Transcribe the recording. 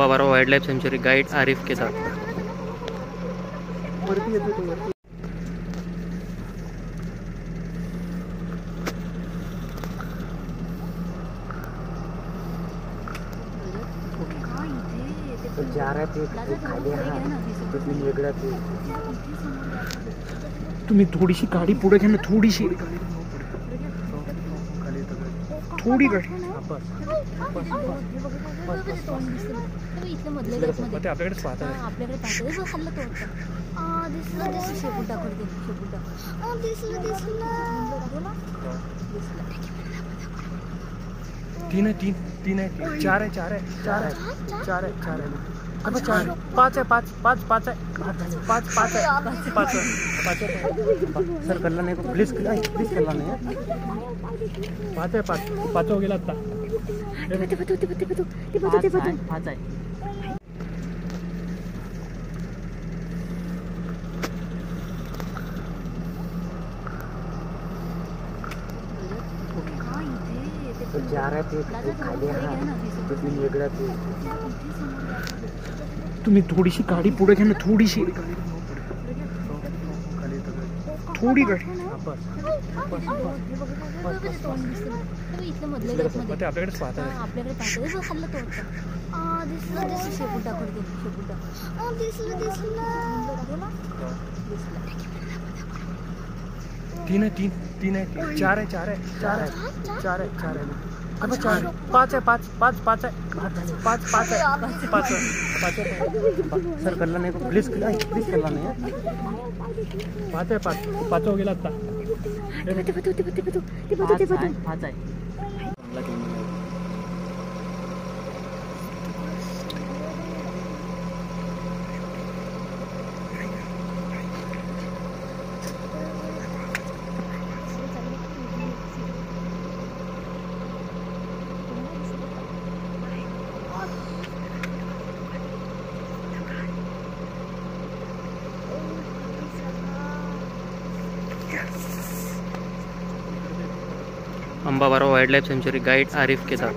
अंबाबाराव wild life sanctuary guide Arif Kedar. जा रहा ते खाली वेगळा ते तुम्ही थोडीशी गाडी पुढे घ्या ना, थोडीशी थोडी गाडी आपल्याकडेच पाहता तीन आहे, तीन आहे, चार आहे, चार आहे, चार आहे, चार आहे, चार आहे, चार, पाच आहे, पाच पाच पाच आहे, पाच पाच आहे, पाच पाच सर कल्ला नाही प्लीज प्लीज कल्ला नाही पाच आहे, पाच पाच हो गेला आता पाच आहे। जा रहा ते खाली वेगळा ते तुम्ही थोडीशी गाडी पुढे घ्या ना, थोडीशी थोडी गाडी आपल्याकडेच पाहता तीन आहे, तीन आहे, चार आहे, चार आहे, चार आहे, चार आहे, चार आहे, चार, पाच आहे, पाच पाच पाच आहे, पाच पाच आहे, पाच पाच सर कल्ला नाही प्लीज प्लीज कल्ला नाही पाच आहे, पाच पाच हो गेला आता पाच आहे। Ambabarwa wild life sanctuary guide Arif Kedar.